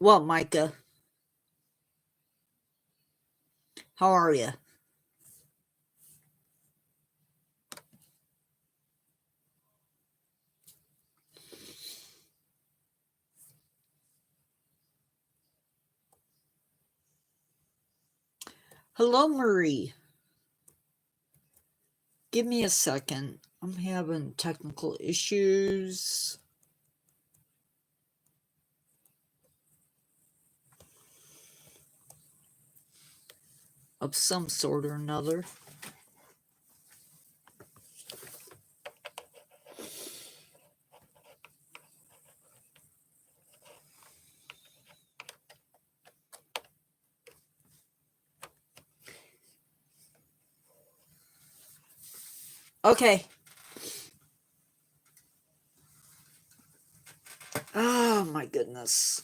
Well, Micah, how are you? Hello, Marie. Give me a second. I'm having technical issues of some sort or another. Okay. Oh, my goodness.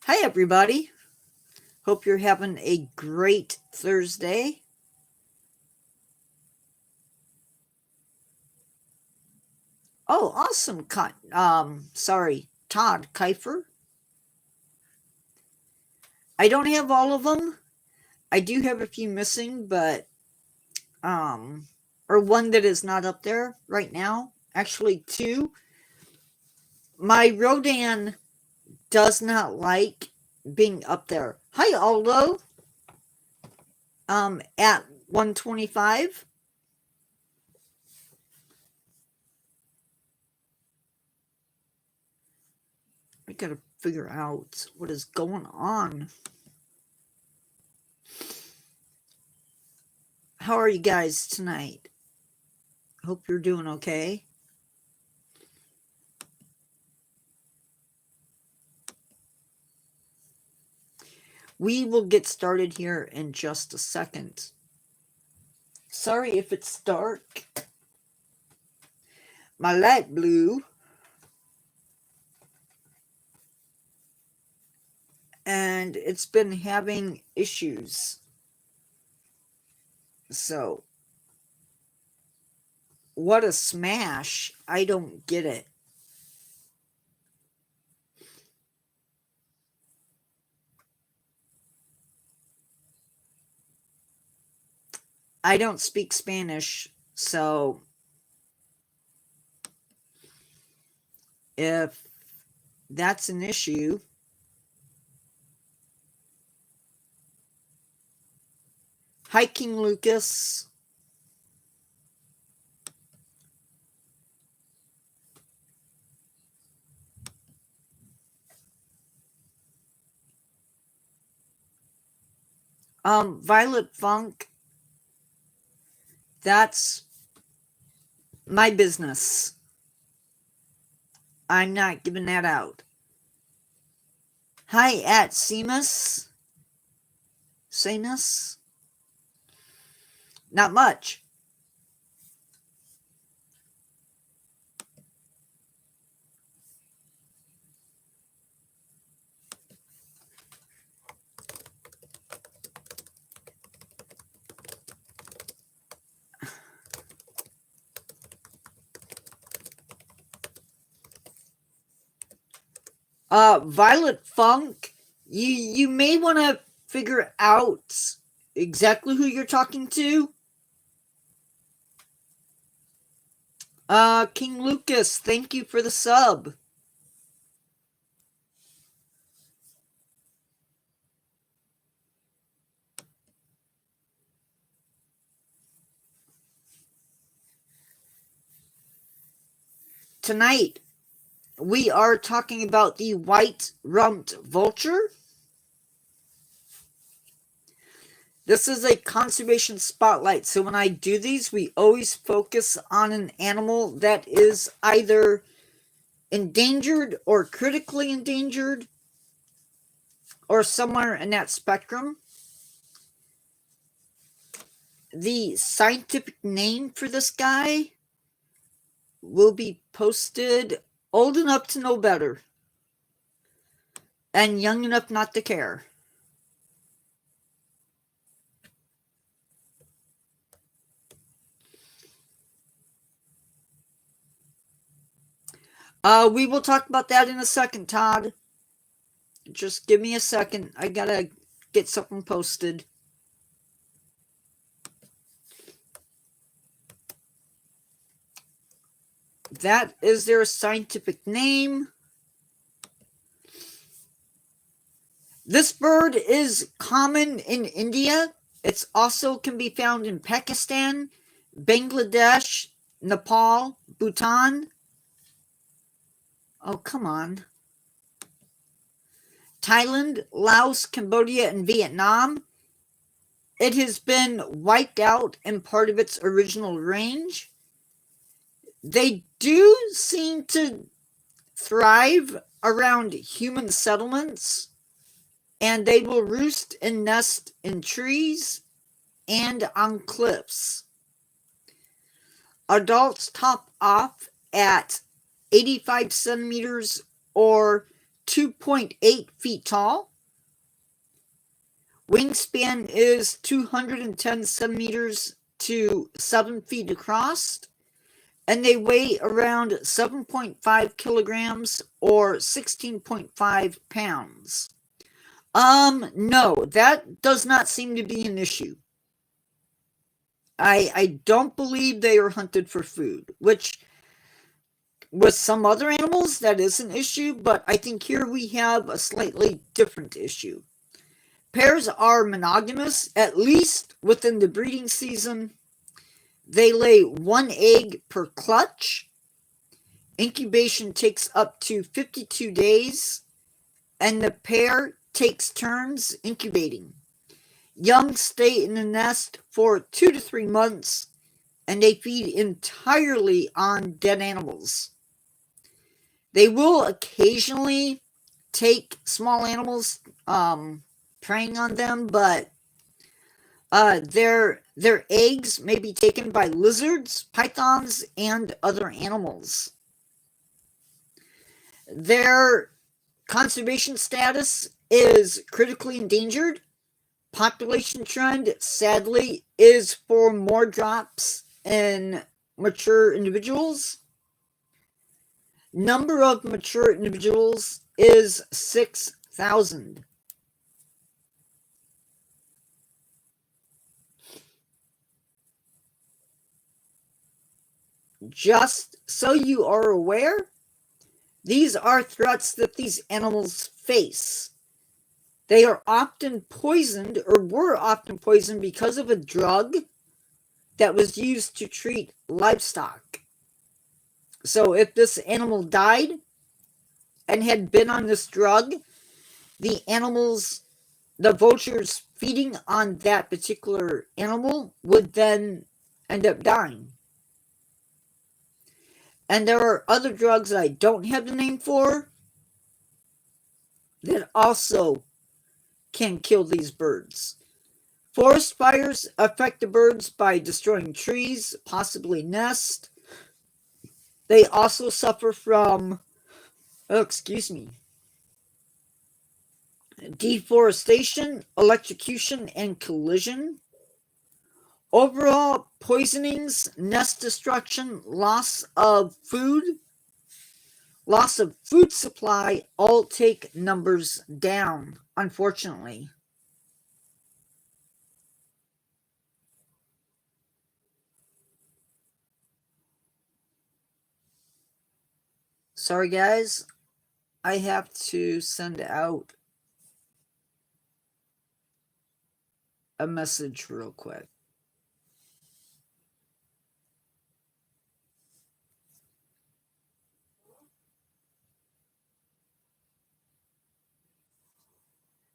Hi, everybody. Hope you're having a great Thursday. Oh, awesome. Todd Kiefer. I don't have all of them. I do have a few missing, but or one that is not up there right now. Actually, two. My Rodan does not like being up there. Hi, Aldo. At 125. I gotta figure out what is going on. How are you guys tonight? Hope you're doing okay. We will get started here in just a second. Sorry if it's dark. My light blue. And it's been having issues. So, what a smash. I don't get it. I don't speak Spanish, so if that's an issue, hi, King Lucas. Violet Funk, that's my business. I'm not giving that out. Hi, at Seamus. Samus. Not much. Violet Funk, you may want to figure out exactly who you're talking to. King Lucas, thank you for the sub. Tonight, we are talking about the White-Rumped Vulture. This is a conservation spotlight, so when I do these, we always focus on an animal that is either endangered or critically endangered or somewhere in that spectrum. The scientific name for this guy will be posted. Old enough to know better and young enough not to care. We will talk about that in a second, Todd. Just give me a second. I gotta get something posted. That is their scientific name. This bird is common in India. It also can be found in Pakistan, Bangladesh, Nepal, Bhutan. Oh, come on. Thailand, Laos, Cambodia, and Vietnam. It has been wiped out in part of its original range. They do seem to thrive around human settlements, and they will roost and nest in trees and on cliffs. Adults top off at 85 centimeters or 2.8 feet tall. Wingspan is 210 centimeters to 7 feet across, and they weigh around 7.5 kilograms or 16.5 pounds. No, that does not seem to be an issue. I don't believe they are hunted for food, which with some other animals that is an issue, but I think here we have a slightly different issue. Pairs are monogamous, at least within the breeding season. They lay one egg per clutch. Incubation takes up to 52 days, and the pair takes turns incubating. Young stay in the nest for 2 to 3 months, and they feed entirely on dead animals. They will occasionally take small animals preying on them, but their eggs may be taken by lizards, pythons, and other animals. Their conservation status is critically endangered. Population trend, sadly, is for more drops in mature individuals. Number of mature individuals is 6,000. Just so you are aware, these are threats that these animals face. They are often poisoned, or were often poisoned, because of a drug that was used to treat livestock. So if this animal died and had been on this drug, the vultures feeding on that particular animal would then end up dying. And there are other drugs that I don't have the name for that also can kill these birds. Forest fires affect the birds by destroying trees, possibly nests. They also suffer from, deforestation, electrocution, and collision. Overall poisonings, nest destruction, loss of food supply all take numbers down, unfortunately. Sorry, guys. I have to send out a message real quick.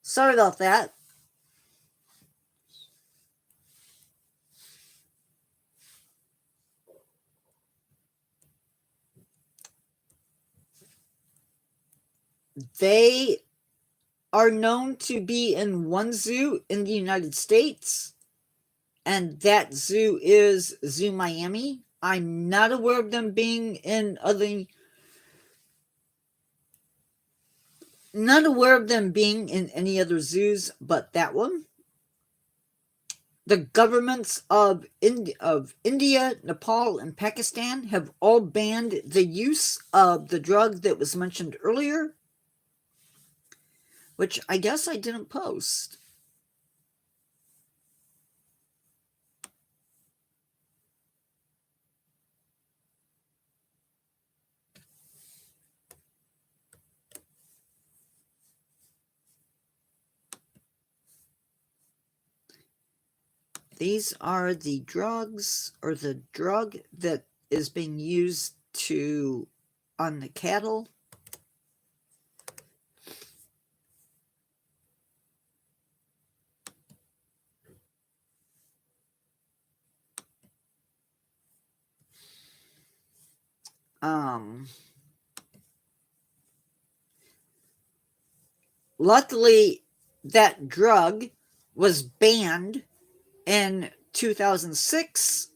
Sorry about that. They are known to be in one zoo in the United States, and that zoo is Zoo Miami. I'm not aware of them being in any other zoos but that one. The governments of India, Nepal, and Pakistan have all banned the use of the drug that was mentioned earlier, which I guess I didn't post. These are the drugs, or the drug that is being used on the cattle. Luckily, that drug was banned in 2006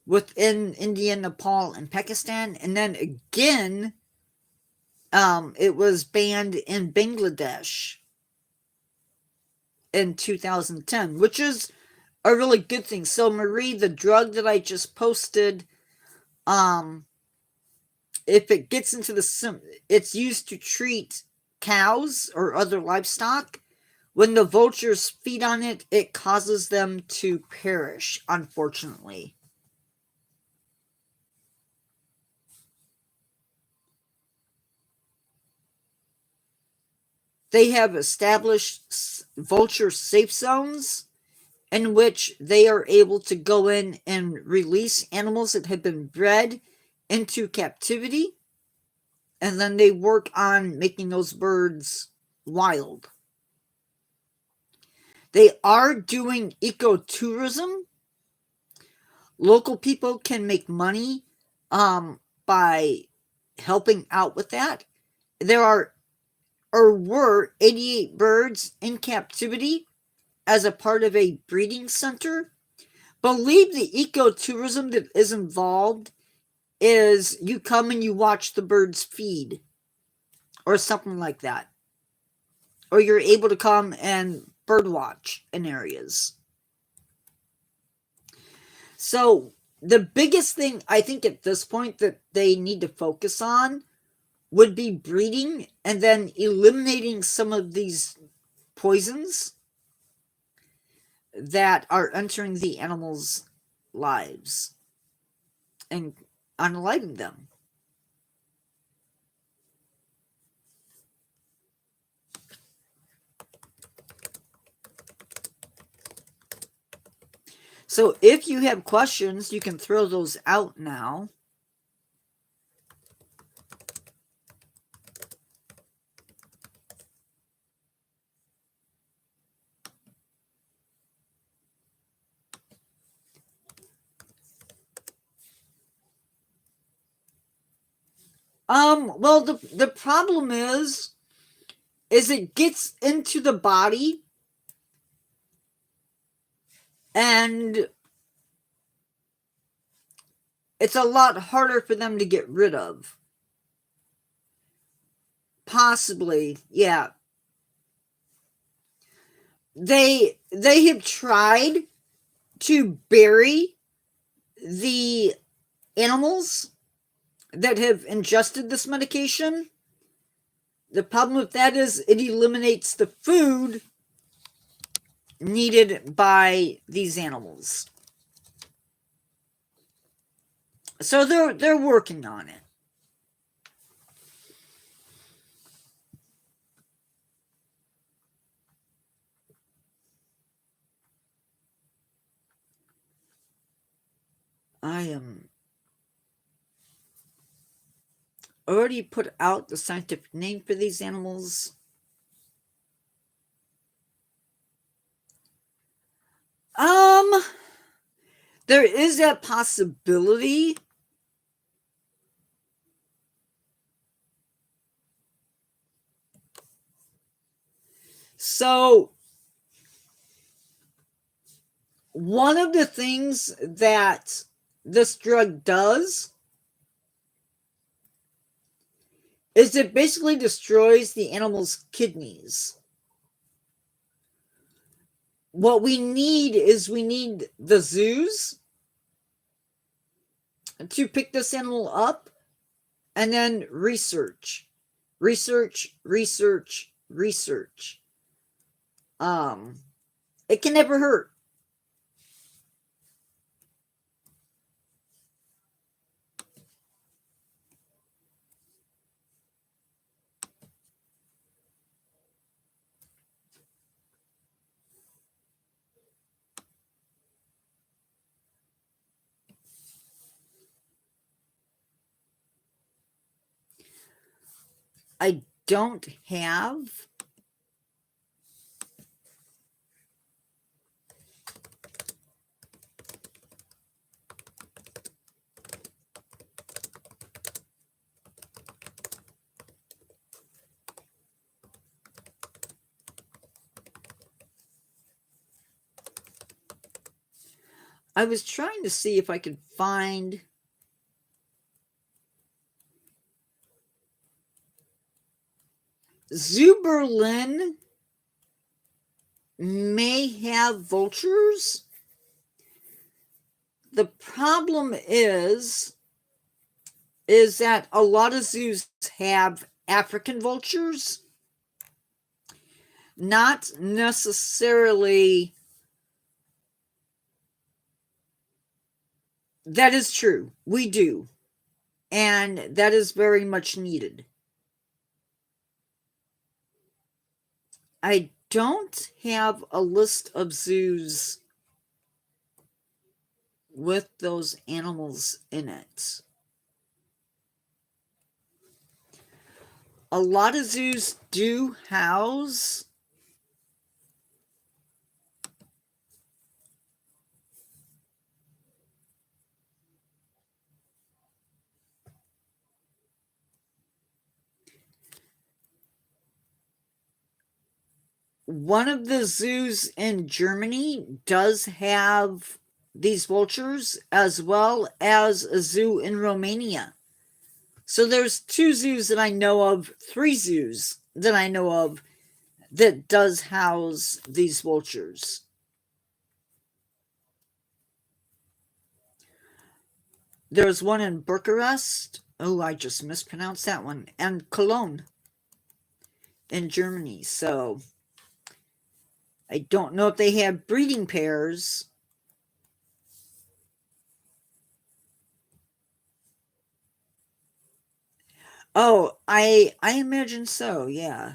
within India, Nepal, and Pakistan, and then again, it was banned in Bangladesh in 2010, which is a really good thing. So, Marie, the drug that I just posted, if it gets into it's used to treat cows or other livestock. When the vultures feed on it, it causes them to perish, unfortunately. They have established vulture safe zones in which they are able to go in and release animals that have been bred into captivity, and then they work on making those birds wild. They are doing ecotourism. Local people can make money by helping out with that. There are or were 88 birds in captivity as a part of a breeding center. Believe the ecotourism that is involved is you come and you watch the birds feed or something like that. Or you're able to come and bird watch in areas. So the biggest thing I think at this point that they need to focus on would be breeding and then eliminating some of these poisons that are entering the animals' lives and unaliving them. So if you have questions, you can throw those out now. Well, the problem is it gets into the body and it's a lot harder for them to get rid of. Possibly, yeah. They have tried to bury the animals that have ingested this medication. The problem with that is it eliminates the food needed by these animals. So they're working on it. I am already put out the scientific name for these animals. There is that possibility. So, one of the things that this drug does is it basically destroys the animal's kidneys. What we need is we need the zoos to pick this animal up and then research. Research, research, research. It can never hurt. I don't have I was trying to see if I could find Zuberlin may have vultures. The problem is that a lot of zoos have African vultures. Not necessarily. That is true. We do. And that is very much needed. I don't have a list of zoos with those animals in it. A lot of zoos do house one of the zoos in Germany does have these vultures, as well as a zoo in Romania. So there's 2 zoos that I know of, 3 zoos that I know of that does house these vultures. There's one in Bucharest. Oh, I just mispronounced that one. And Cologne in Germany. So I don't know if they have breeding pairs. Oh, I imagine so, yeah.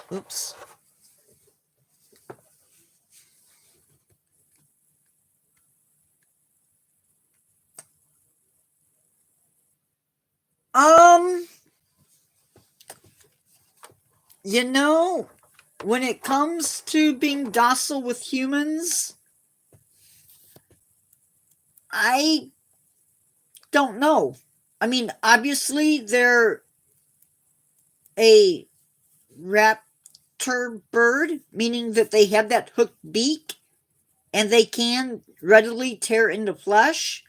Oops. You know, when it comes to being docile with humans, I don't know. I mean, obviously they're a raptor bird, meaning that they have that hooked beak and they can readily tear into flesh.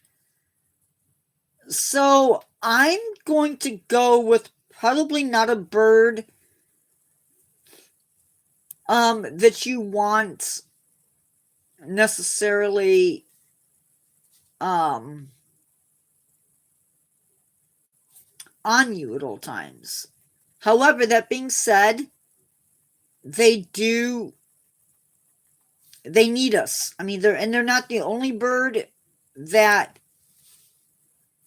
So I'm going to go with probably not a bird that you want necessarily on you at all times. However, that being said, they need us. I mean, they're not the only bird that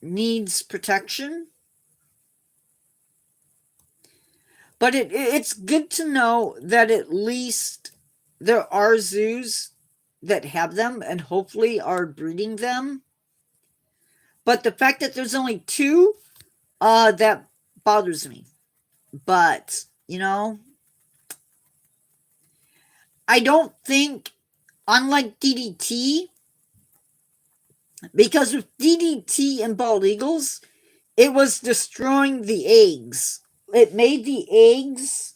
needs protection. But it's good to know that at least there are zoos that have them and hopefully are breeding them. But the fact that there's only 2, that bothers me. But, I don't think, unlike DDT, because with DDT and bald eagles, it was destroying the eggs. It made the eggs.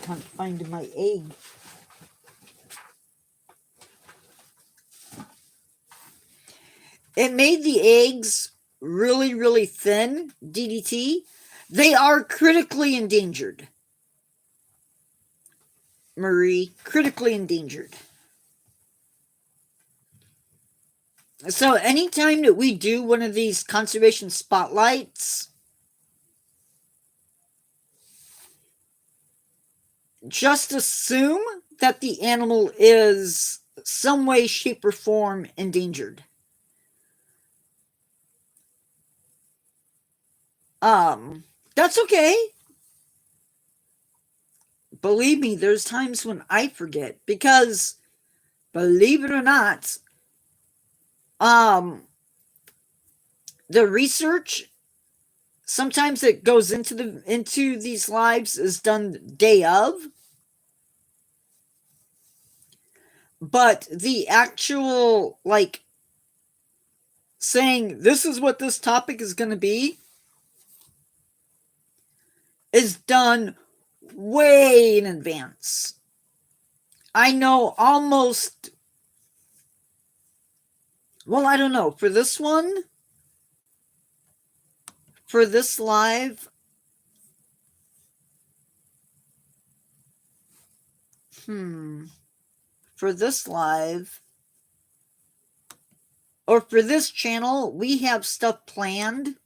Can't find my egg. It made the eggs really, really thin, DDT. They are critically endangered. Marie, critically endangered. So anytime that we do one of these conservation spotlights, just assume that the animal is some way, shape, or form endangered. That's okay. Believe me, there's times when I forget because, believe it or not, the research sometimes it goes into these lives is done day of, but the actual like saying this is what this topic is going to be is done way in advance. I know almost, well, I don't know, for this one, for this live, for this live, or for this channel, we have stuff planned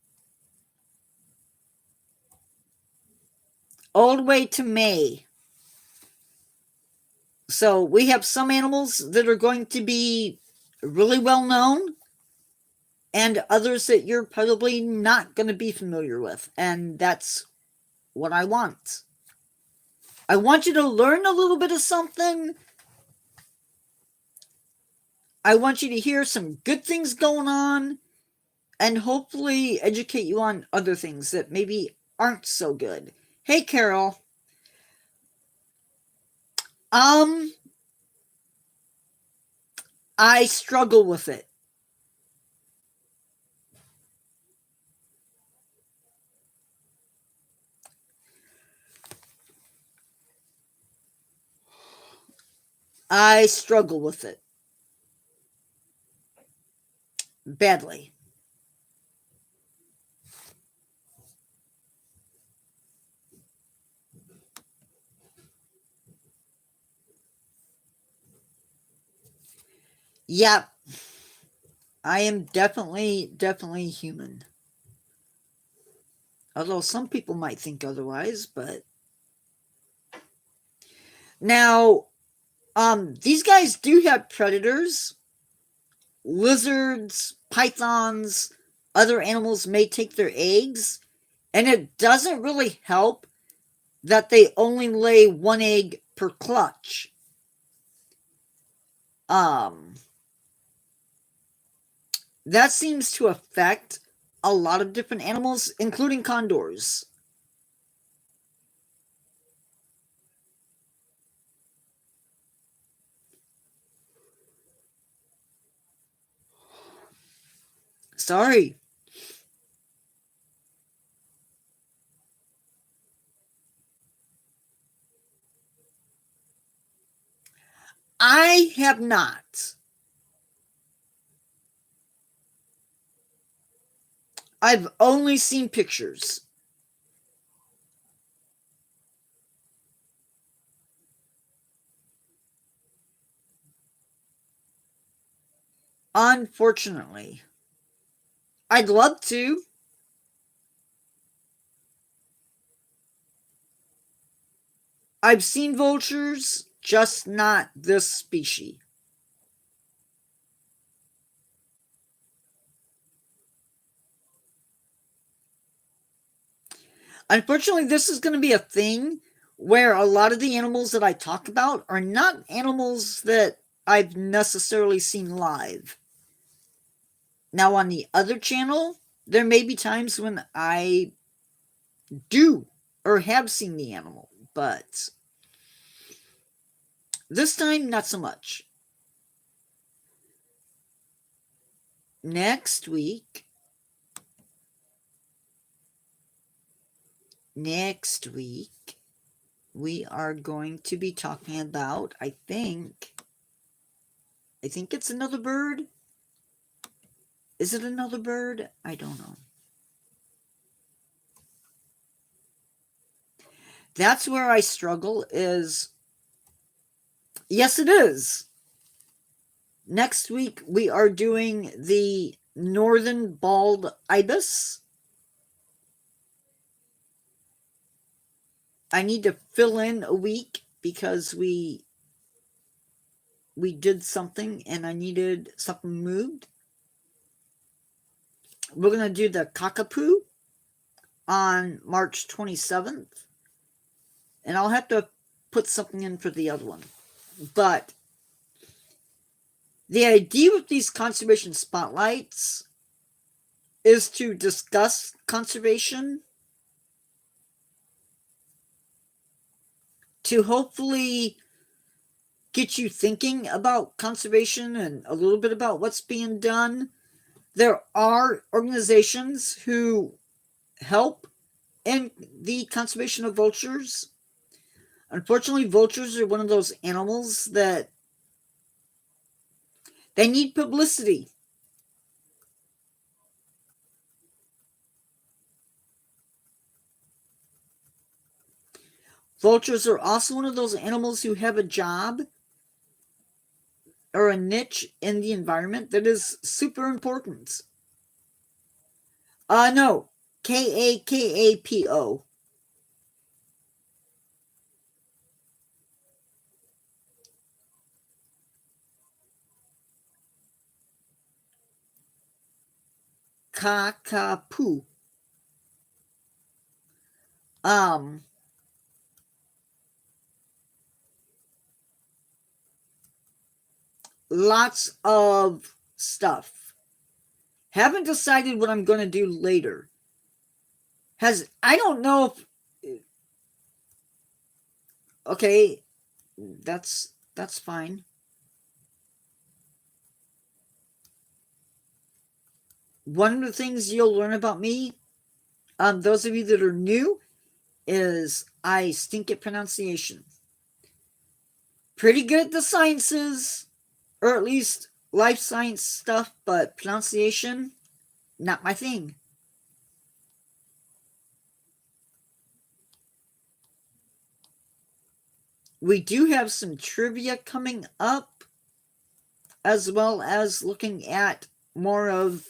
all the way to May. So we have some animals that are going to be really well known and others that you're probably not going to be familiar with. And that's what I want. I want you to learn a little bit of something. I want you to hear some good things going on and hopefully educate you on other things that maybe aren't so good. Hey, Carol. I struggle with it. I struggle with it. Badly. Yep. I am definitely human. Although some people might think otherwise, but now, these guys do have predators. Lizards, pythons, other animals may take their eggs, and it doesn't really help that they only lay one egg per clutch. That seems to affect a lot of different animals, including condors. Sorry. I have not. I've only seen pictures. Unfortunately. I'd love to. I've seen vultures, just not this species. Unfortunately, this is going to be a thing where a lot of the animals that I talk about are not animals that I've necessarily seen live. Now, on the other channel, there may be times when I do or have seen the animal, but This time, not so much. Next week, we are going to be talking about, I think it's another bird. Is it another bird? I don't know. That's where I struggle is, yes, it is. Next week, we are doing the northern bald ibis. I need to fill in a week because we did something and I needed something moved. We're going to do the cockapoo on March 27th. And I'll have to put something in for the other one. But the idea with these conservation spotlights is to discuss conservation, to hopefully get you thinking about conservation and a little bit about what's being done. There are organizations who help in the conservation of vultures. Unfortunately, vultures are one of those animals that they need publicity. Vultures are also one of those animals who have a job or a niche in the environment that is super important. No. Kakapo. Kakapoo. Lots of stuff. Haven't decided what I'm going to do later. I don't know if, okay, that's fine. One of the things you'll learn about me, those of you that are new, is I stink at pronunciation. Pretty good at the sciences, or at least life science stuff, but pronunciation, not my thing. We do have some trivia coming up, as well as looking at more of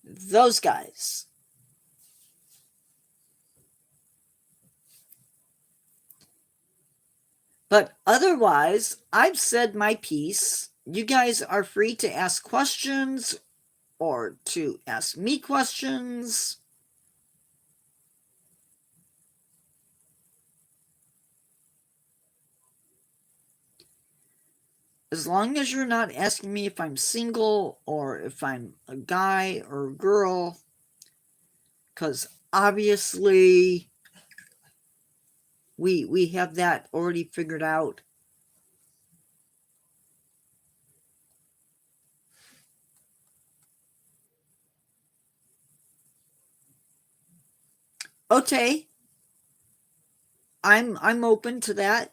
those guys. But otherwise, I've said my piece. You guys are free to ask questions or to ask me questions. As long as you're not asking me if I'm single or if I'm a guy or a girl, because obviously we have that already figured out. Okay, I'm open to that.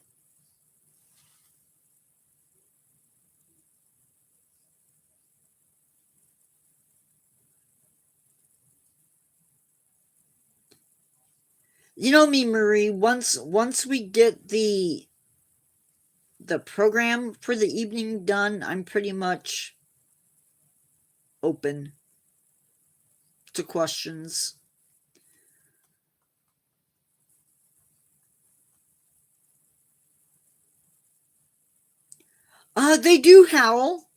You know me, Marie. Once we get the program for the evening done, I'm pretty much open to questions. They do howl,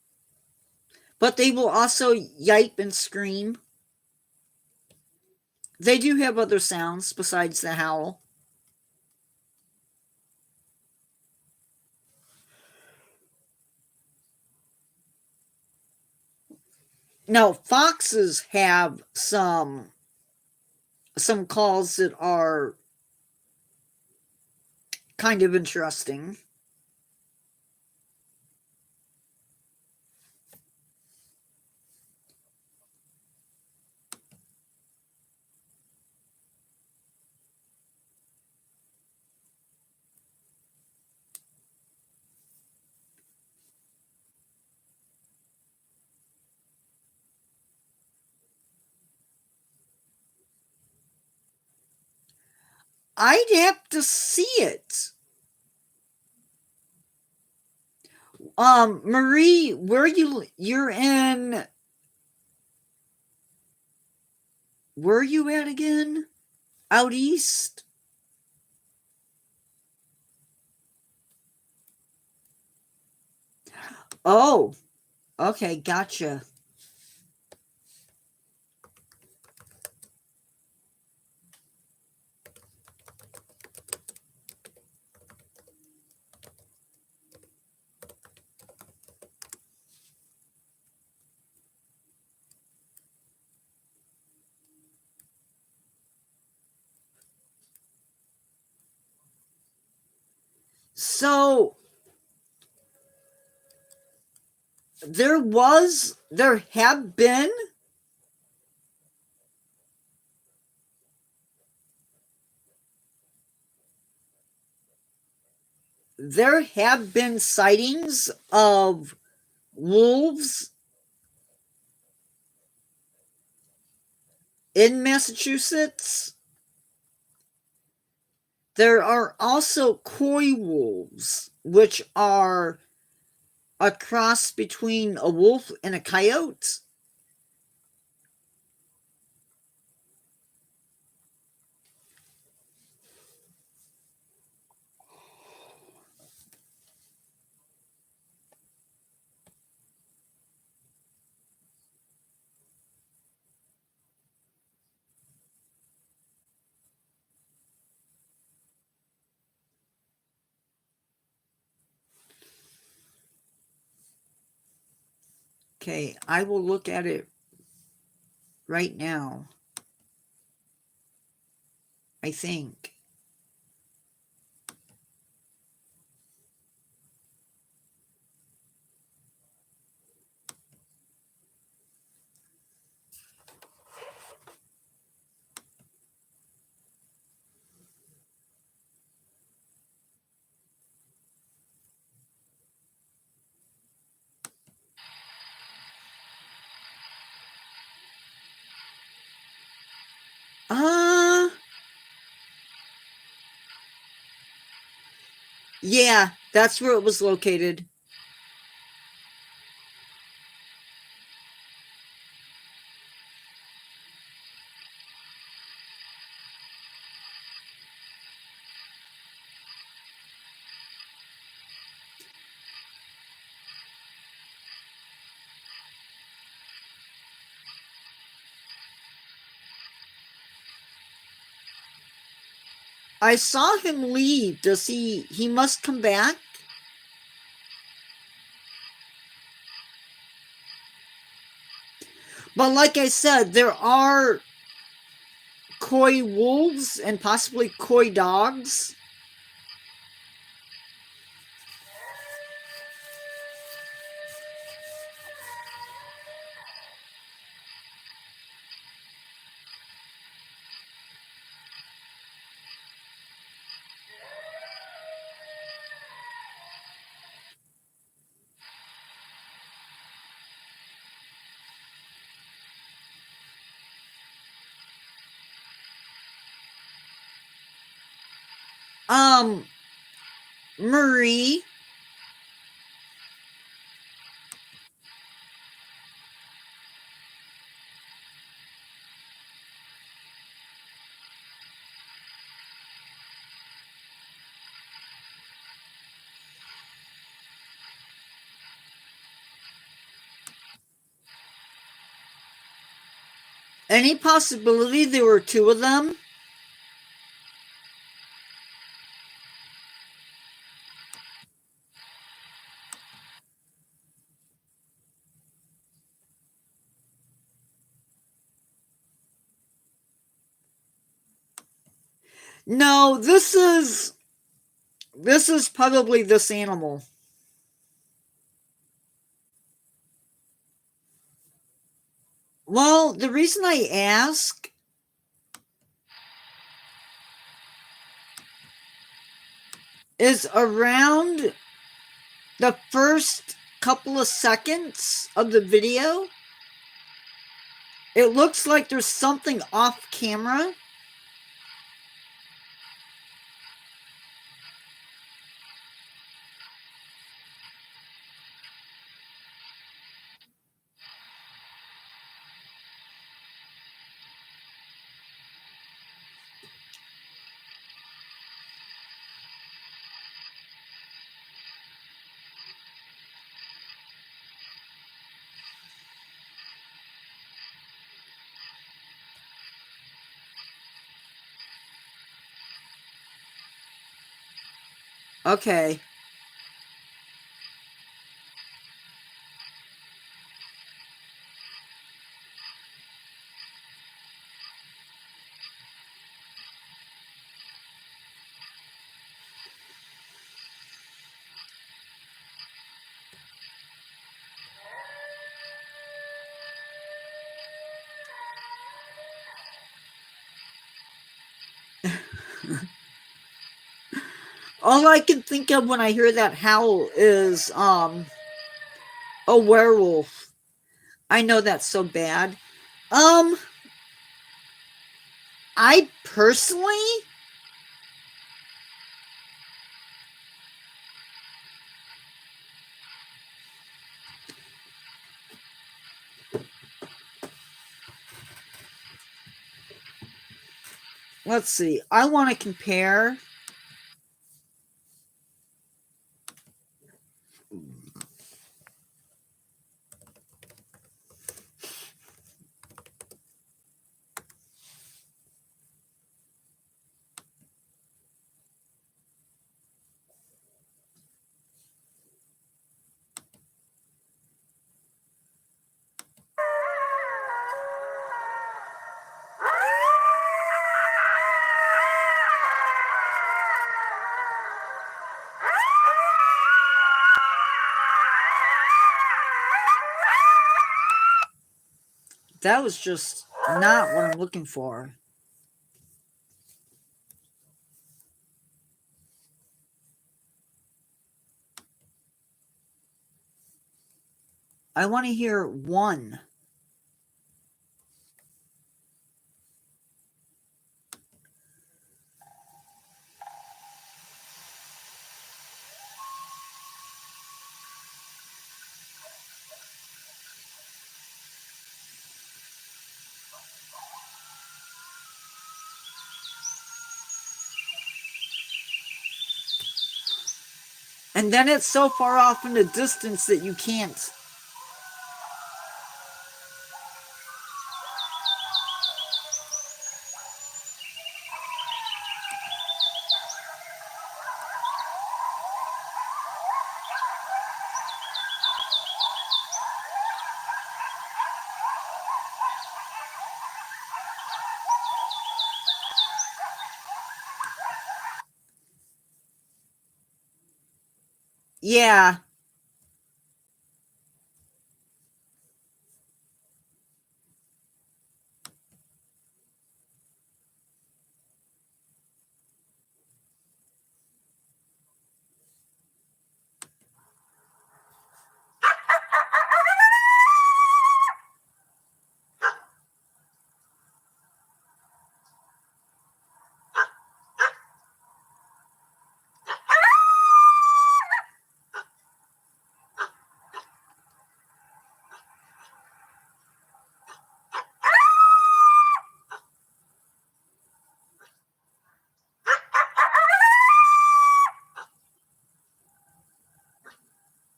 but they will also yipe and scream. They do have other sounds besides the howl. Now, foxes have some calls that are kind of interesting. I'd have to see it. Marie, you're in, where are you at again? Out east? Oh, okay, gotcha. So there have been sightings of wolves in Massachusetts. There are also coy wolves, which are a cross between a wolf and a coyote. Okay, I will look at it right now. I think. Yeah, that's where it was located. I saw him leave. Does he must come back? But like I said, there are coy wolves and possibly coy dogs. Marie. Any possibility there were two of them? No, this is probably this animal. Well, the reason I ask is around the first couple of seconds of the video, it looks like there's something off camera. Okay. All I can think of when I hear that howl is a werewolf. I know that's so bad. Um I personally, let's see. I want to compare. That was just not what I'm looking for. I want to hear one. And then it's so far off in the distance that you can't. Yeah.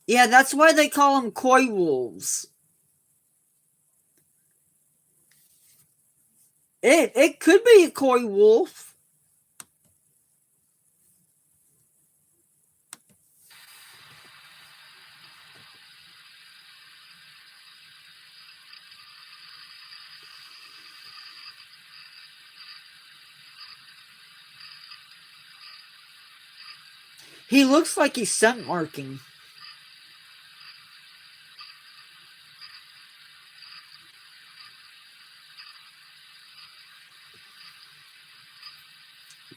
Yeah, that's why they call them coy wolves. It could be a coy wolf. He looks like he's scent marking.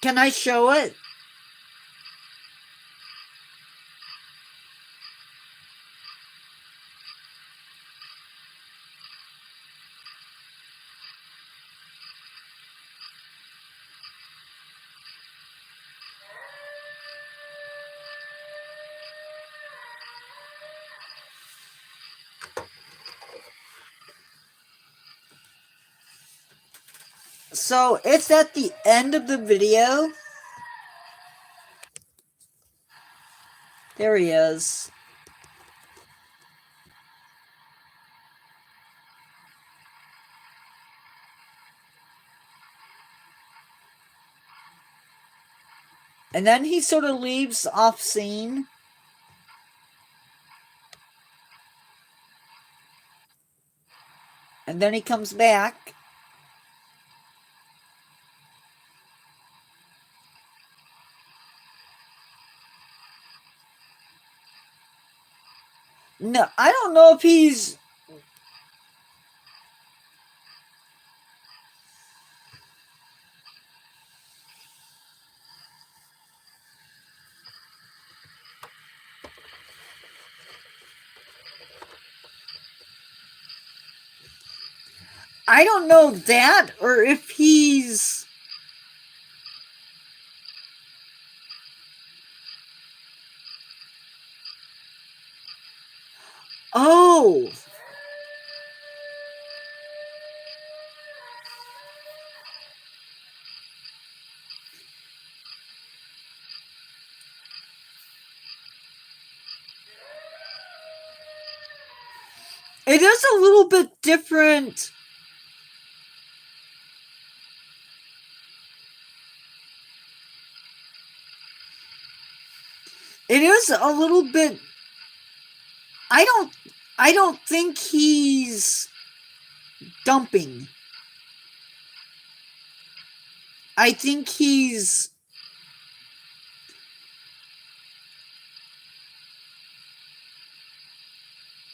Can I show it? So it's at the end of the video. There he is. And then he sort of leaves off scene. And then he comes back. No, I don't know if he's... I don't know that, or if he's... Oh! It is a little bit different. It is a little bit... I don't think he's dumping. I think he's...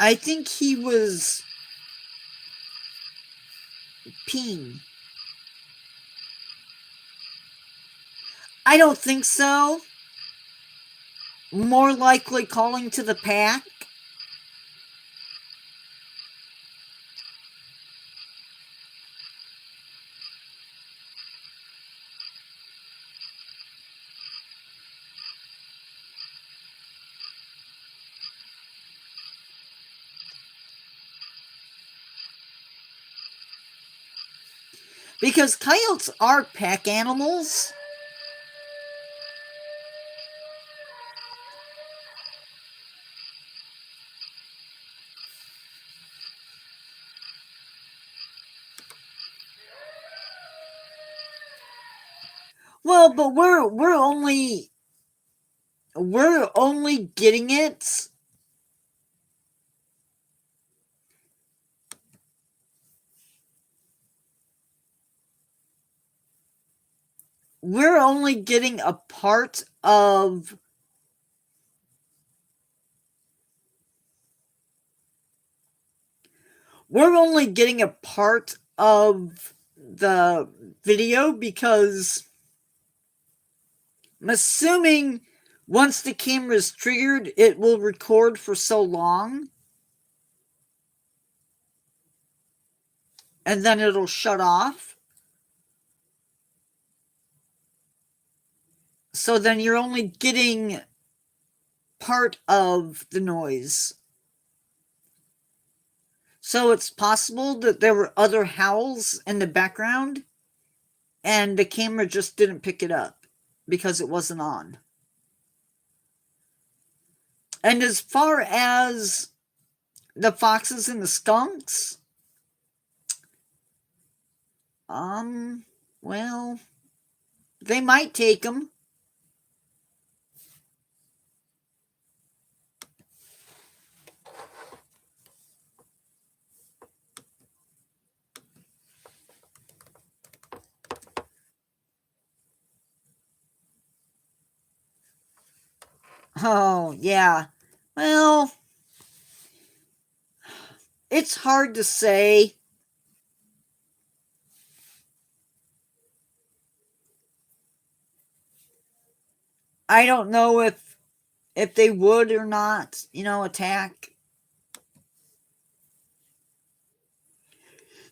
I think he was peeing. I don't think so. More likely calling to the pack. Because coyotes are pack animals. Well, but we're only getting it. We're only getting a part of... We're only getting a part of the video because I'm assuming once the camera is triggered, it will record for so long. And then it'll shut off. So then you're only getting part of the noise. So it's possible that there were other howls in the background and the camera just didn't pick it up because it wasn't on. And as far as the foxes and the skunks, well, they might take them. Oh, yeah. Well, it's hard to say. I don't know if they would or not, attack.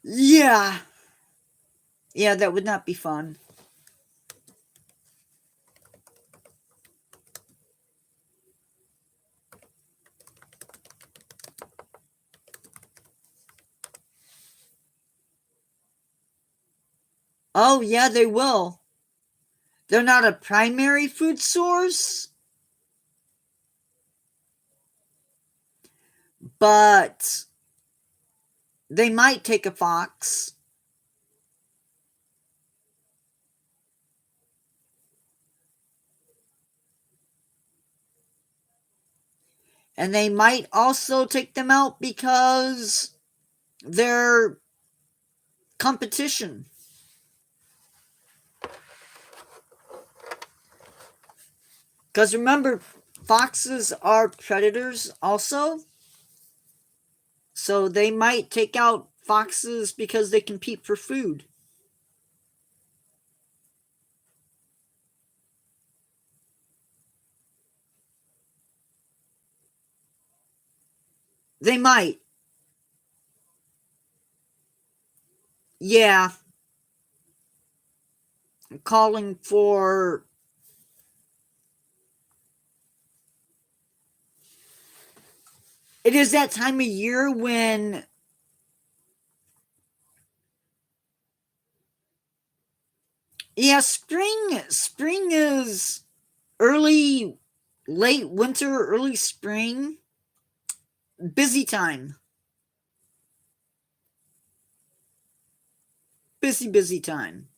Yeah. Yeah, that would not be fun. Oh, yeah, they will. They're not a primary food source, but they might take a fox. And they might also take them out because they're competition. Because remember, foxes are predators also. So they might take out foxes because they compete for food. They might. Yeah. Calling for. It is that time of year when. Yeah, spring. Spring is early, late winter, early spring. Busy time. Busy time.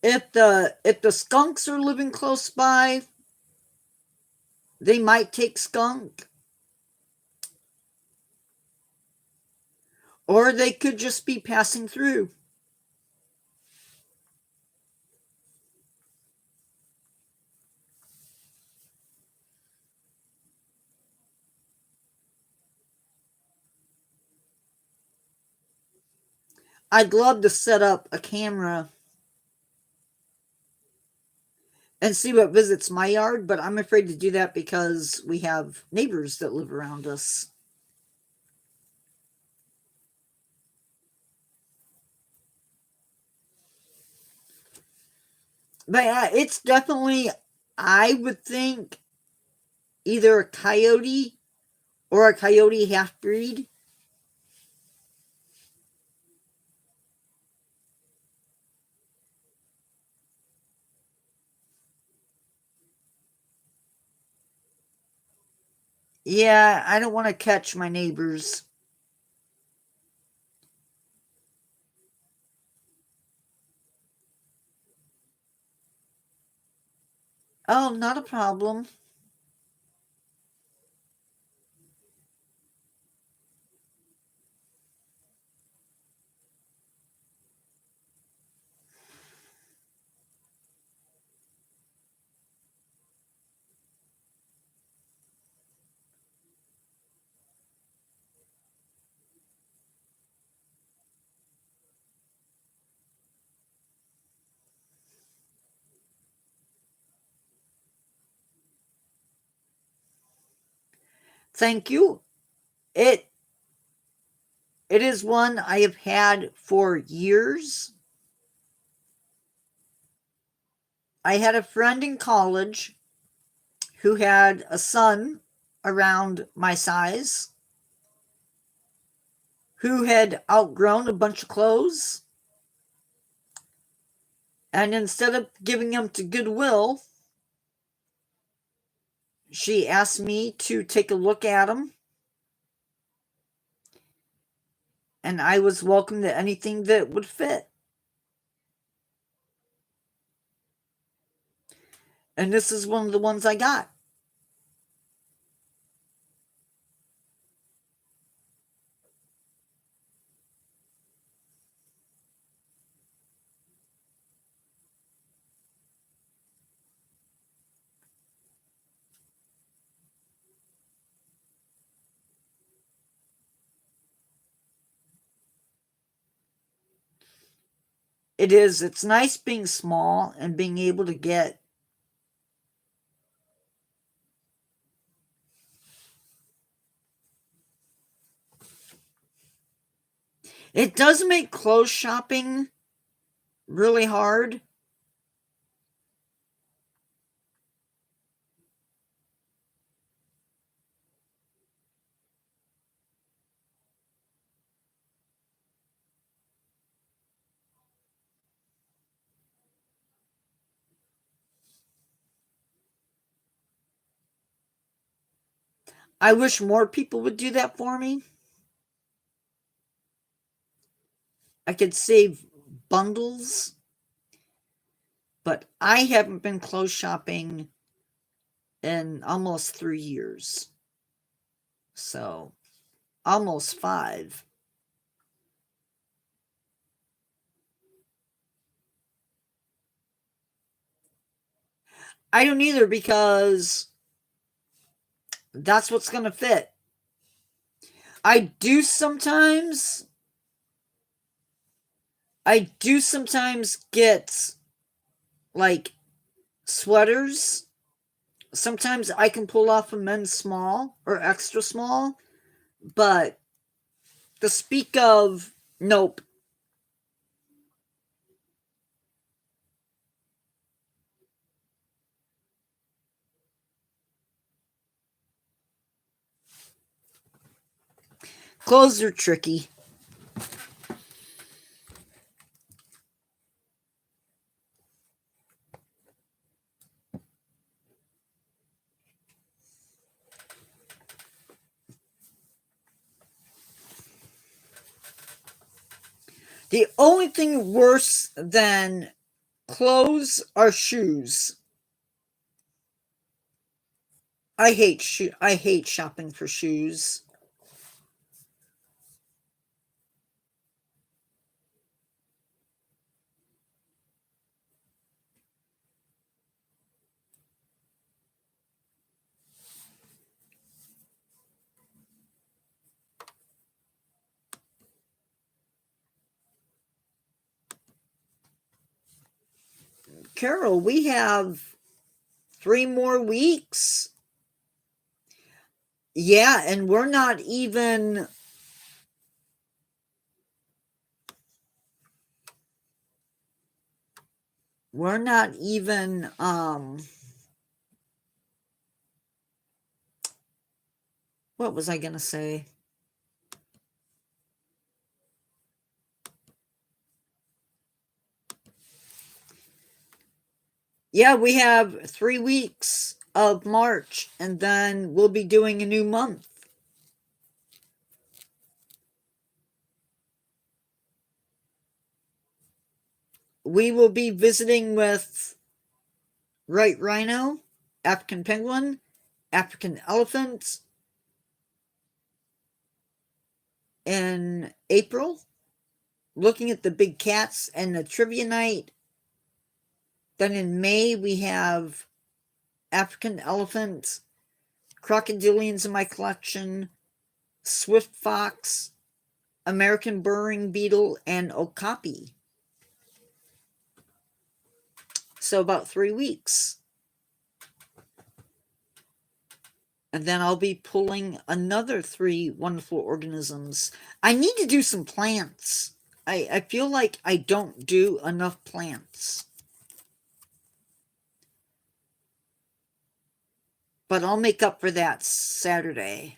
If the skunks are living close by, they might take skunk, or they could just be passing through. I'd love to set up a camera and see what visits my yard, but I'm afraid to do that because we have neighbors that live around us. But yeah, it's definitely, I would think, either a coyote or a coyote half breed. Yeah, I don't want to catch my neighbors. Oh, not a problem. Thank you. It it is one I have had for years. I had a friend in college who had a son around my size who had outgrown a bunch of clothes. And instead of giving him to Goodwill, she asked me to take a look at him. And I was welcome to anything that would fit. And this is one of the ones I got. It's nice being small and being able to get. It does make clothes shopping really hard. I wish more people would do that for me. I could save bundles, but I haven't been clothes shopping in almost 3 years. So, almost 5. I don't either, because that's what's going to fit. I do sometimes get like sweaters. Sometimes I can pull off a men's small or extra small, but to speak of, nope. Clothes are tricky. The only thing worse than clothes are shoes. I hate shopping for shoes. Carol, we have 3 more weeks. Yeah, and we're not even what was I going to say? Yeah, we have 3 weeks of March, and then we'll be doing a new month. We will be visiting with right rhino, African penguin, African elephant in April, looking at the big cats and the trivia night. Then in May, we have African elephant, crocodilians in my collection, swift fox, American burying beetle, and okapi. So about 3 weeks. And then I'll be pulling another 3 wonderful organisms. I need to do some plants. I feel like I don't do enough plants. But I'll make up for that Saturday.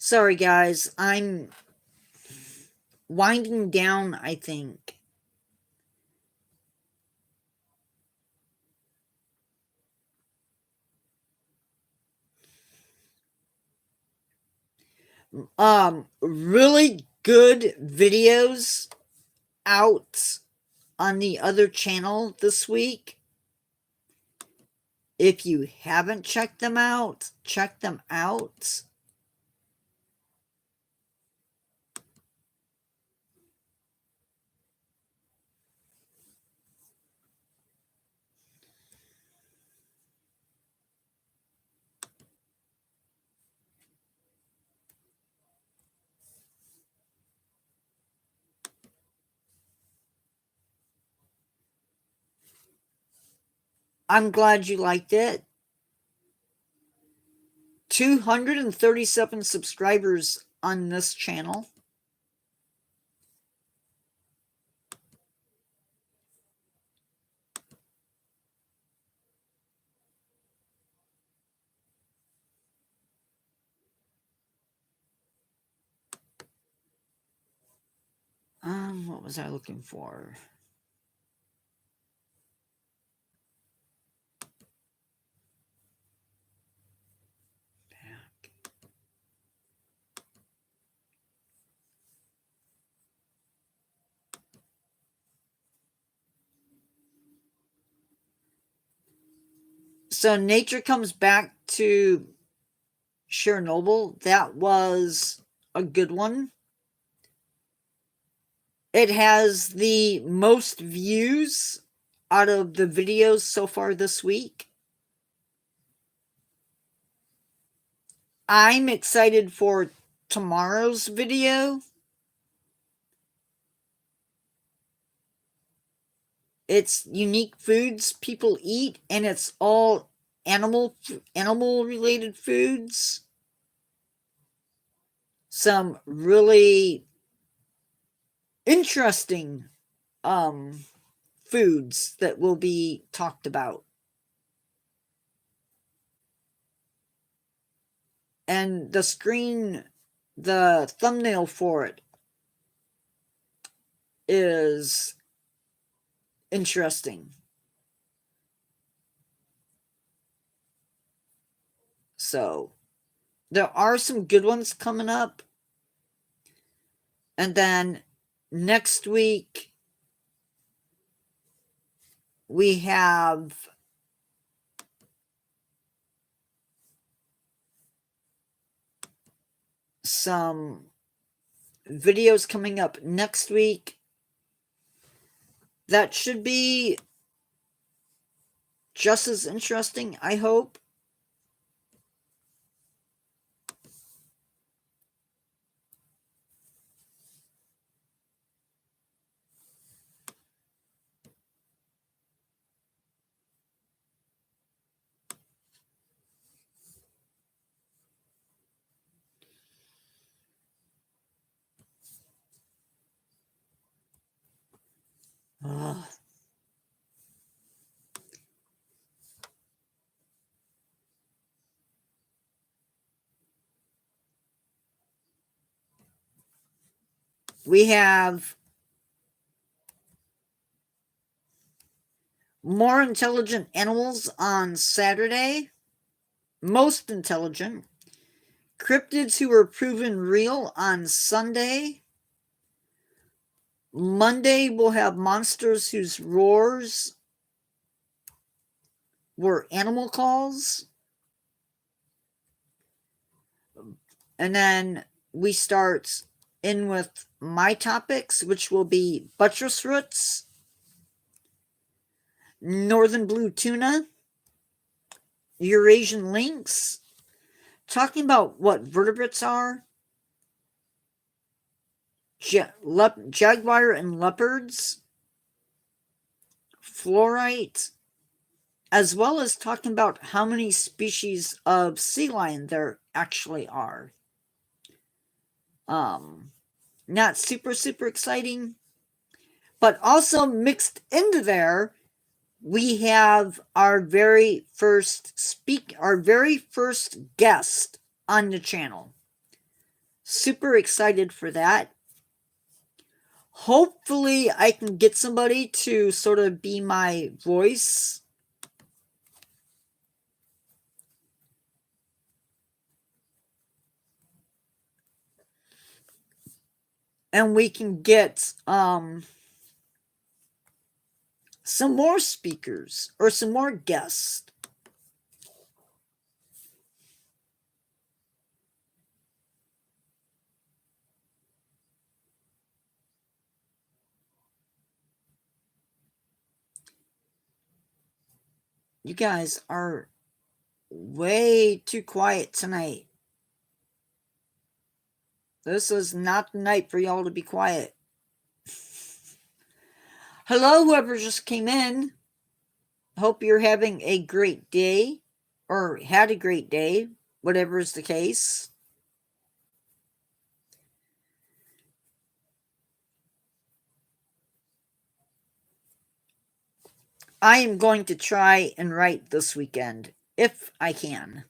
Sorry, guys. I'm winding down, I think. Really good videos out on the other channel this week. If you haven't checked them out, check them out. I'm glad you liked it. 237 subscribers on this channel. What was I looking for? So nature comes back to Chernobyl. That was a good one. It has the most views out of the videos so far this week. I'm excited for tomorrow's video. It's unique foods people eat, and it's all animal related foods. Some really interesting foods that will be talked about. And the thumbnail for it is interesting. So there are some good ones coming up. And then next week we have some videos coming up next week that should be just as interesting, I hope. We have more intelligent animals on Saturday. Most intelligent. Cryptids who were proven real on Sunday. Monday we'll have monsters whose roars were animal calls. And then we start in with my topics, which will be buttress roots, northern blue tuna, Eurasian lynx, talking about what vertebrates are, jaguar and leopards, fluorite, as well as talking about how many species of sea lion there actually are. Not super exciting, but also mixed into there, we have our very first guest on the channel. Super excited for that. Hopefully I can get somebody to sort of be my voice. And we can get some more speakers or some more guests. You guys are way too quiet tonight. This is not the night for y'all to be quiet. Hello, whoever just came in. Hope you're having a great day, or had a great day, whatever is the case. I am going to try and write this weekend, if I can.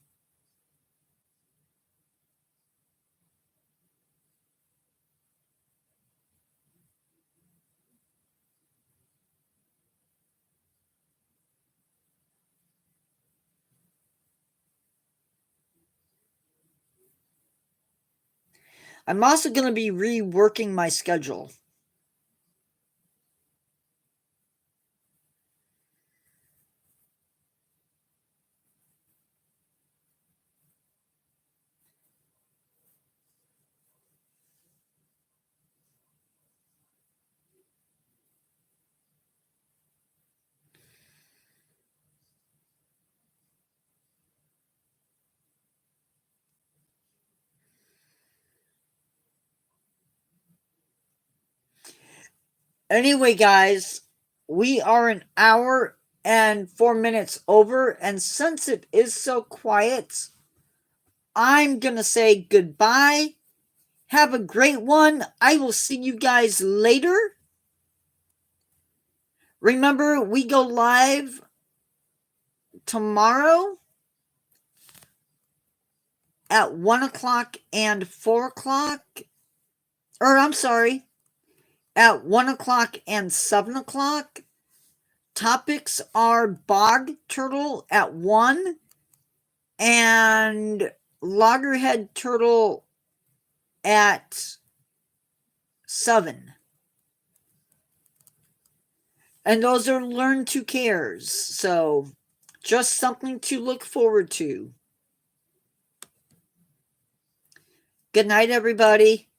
I'm also going to be reworking my schedule. Anyway, guys, we are an hour and 4 minutes over, and since it is so quiet, I'm going to say goodbye. Have a great one. I will see you guys later. Remember, we go live tomorrow at 1 o'clock and 4 o'clock. Or, I'm sorry, at 1 o'clock and 7 o'clock. Topics are bog turtle at 1 and loggerhead turtle at 7. And those are learn to cares. So just something to look forward to. Good night, everybody.